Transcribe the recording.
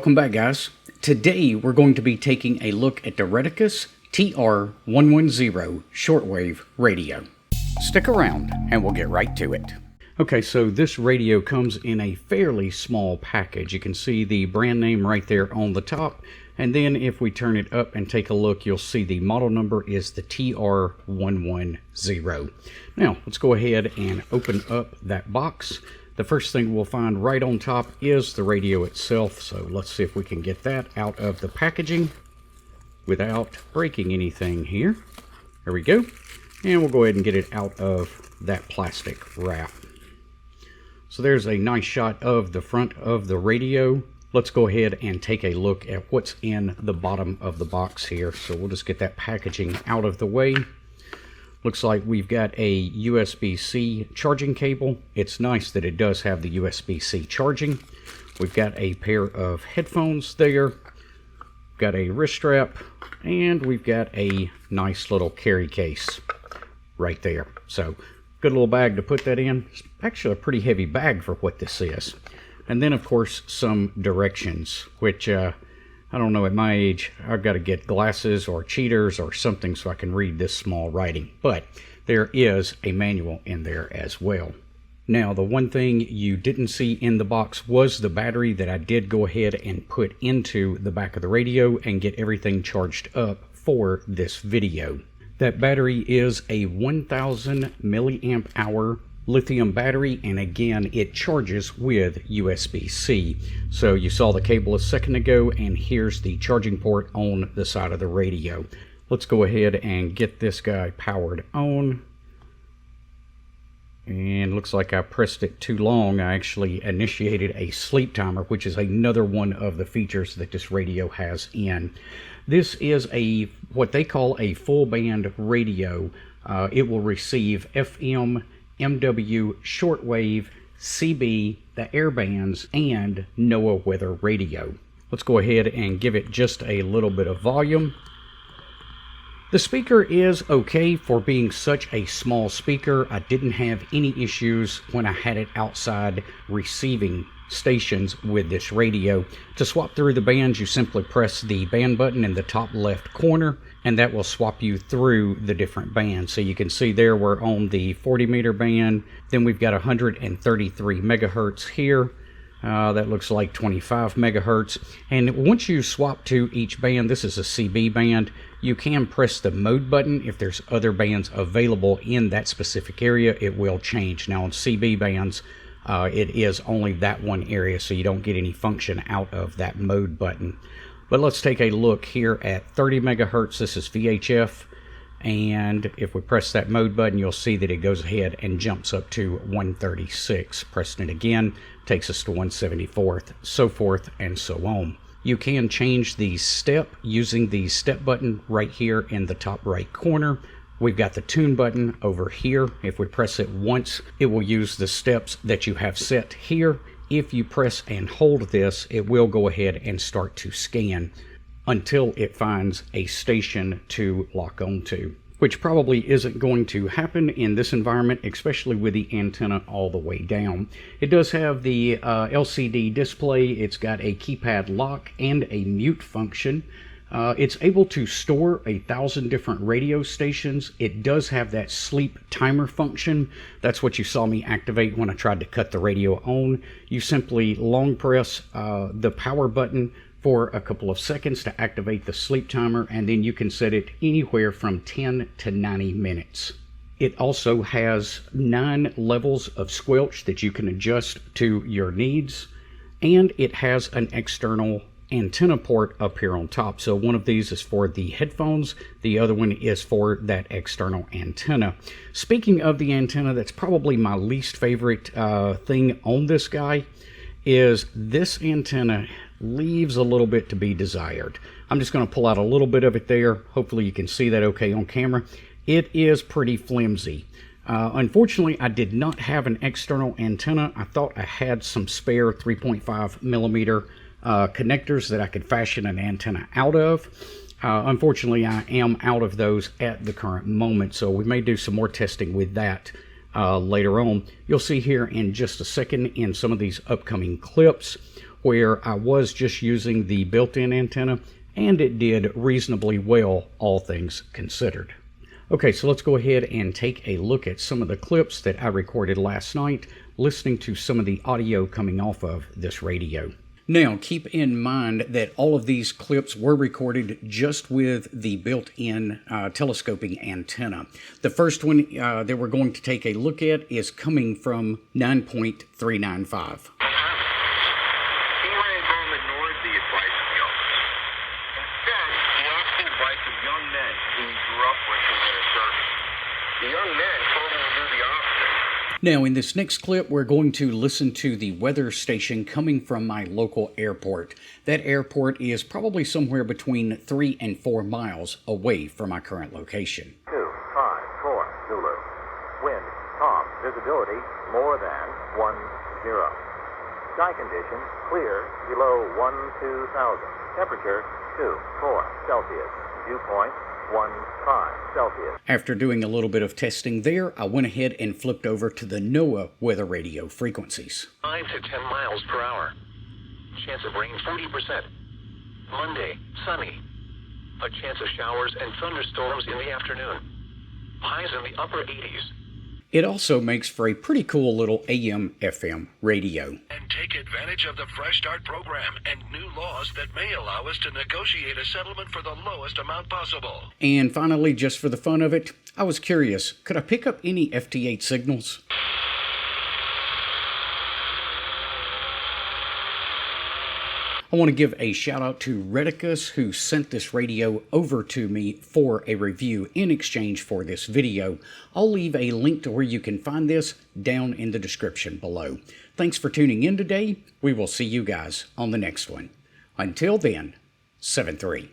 Welcome back, guys. Today we're going to be taking a look at the Retekess TR110 Shortwave radio. Stick around and we'll get right to it. Okay, so this radio comes in a fairly small package. You can see the brand name right there on the top, and then if we turn it up and take a look, you'll see the model number is the TR110. Now let's go ahead and open up that box. The first thing we'll find right on top is the radio itself, so let's see if we can get that out of the packaging without breaking anything here. There we go. And we'll go ahead and get it out of that plastic wrap. So there's a nice shot of the front of the radio. Let's go ahead and take a look at what's in the bottom of the box here. So we'll just get that packaging out of the way. Looks like we've got a Usb-C charging cable. It's nice that it does have the Usb-C charging. We've got a pair of headphones there. Got a wrist strap, and we've got a nice little carry case right there. So good little bag to put that in. It's actually a pretty heavy bag for what this is. And then of course some directions, which I don't know, at my age, I've got to get glasses or cheaters or something so I can read this small writing. But there is a manual in there as well. Now, the one thing you didn't see in the box was the battery that I did go ahead and put into the back of the radio and get everything charged up for this video. That battery is a 1000 milliamp hour lithium battery, and again it charges with USB-C. So you saw the cable a second ago, and here's the charging port on the side of the radio. Let's go ahead and get this guy powered on. And looks like I pressed it too long. I actually initiated a sleep timer, which is another one of the features that this radio has in. This is what they call a full band radio. It will receive FM, MW, shortwave, CB, the air bands, and NOAA weather radio. Let's go ahead and give it just a little bit of volume. The speaker is okay for being such a small speaker. I didn't have any issues when I had it outside receiving stations with this radio. To swap through the bands, you simply press the band button in the top left corner, and that will swap you through the different bands. So you can see there we're on the 40 meter band, then we've got 133 megahertz here. That looks like 25 megahertz. And once you swap to each band, this is a CB band, you can press the mode button. If there's other bands available in that specific area, it will change. Now on CB bands, it is only that one area, so you don't get any function out of that mode button. But let's take a look here at 30 megahertz. This is VHF, and if we press that mode button, you'll see that it goes ahead and jumps up to 136. Pressing it again takes us to 174th, so forth and so on. You can change the step using the step button right here in the top right corner. We've got the tune button over here. If we press it once, it will use the steps that you have set here. If you press and hold this, it will go ahead and start to scan until it finds a station to lock onto, which probably isn't going to happen in this environment, especially with the antenna all the way down. It does have the LCD display. It's got a keypad lock and a mute function. It's able to store 1,000 different radio stations. It does have that sleep timer function. That's what you saw me activate when I tried to cut the radio on. You simply long press the power button for a couple of seconds to activate the sleep timer, and then you can set it anywhere from 10 to 90 minutes. It also has 9 levels of squelch that you can adjust to your needs, and it has an external antenna port up here on top. So one of these is for the headphones, the other one is for that external antenna. Speaking of the antenna, that's probably my least favorite thing on this guy, is this antenna leaves a little bit to be desired. I'm just going to pull out a little bit of it there. Hopefully you can see that okay on camera. It is pretty flimsy. Unfortunately, I did not have an external antenna. I thought I had some spare 3.5 millimeter connectors that I could fashion an antenna out of. Unfortunately, I am out of those at the current moment, so we may do some more testing with that later on. You'll see here in just a second in some of these upcoming clips where I was just using the built-in antenna, and it did reasonably well, all things considered. Okay, so let's go ahead and take a look at some of the clips that I recorded last night, listening to some of the audio coming off of this radio. Now, keep in mind that all of these clips were recorded just with the built-in telescoping antenna. The first one that we're going to take a look at is coming from 9.395. Now, in this next clip, we're going to listen to the weather station coming from my local airport. That airport is probably somewhere between 3 and 4 miles away from my current location. 254 Zulu. Wind calm. Visibility more than 10. Sky conditions clear below 12,000. Temperature 24 Celsius. Dew point 15 Celsius. After doing a little bit of testing there, I went ahead and flipped over to the NOAA weather radio frequencies. 5 to 10 miles per hour. Chance of rain 40%. Monday, sunny. A chance of showers and thunderstorms in the afternoon. Highs in the upper 80s. It also makes for a pretty cool little AM/FM radio. And take advantage of the Fresh Start program and new laws that may allow us to negotiate a settlement for the lowest amount possible. And finally, just for the fun of it, I was curious, could I pick up any FT8 signals? I want to give a shout out to Retekess, who sent this radio over to me for a review in exchange for this video. I'll leave a link to where you can find this down in the description below. Thanks for tuning in today. We will see you guys on the next one. Until then, 7-3.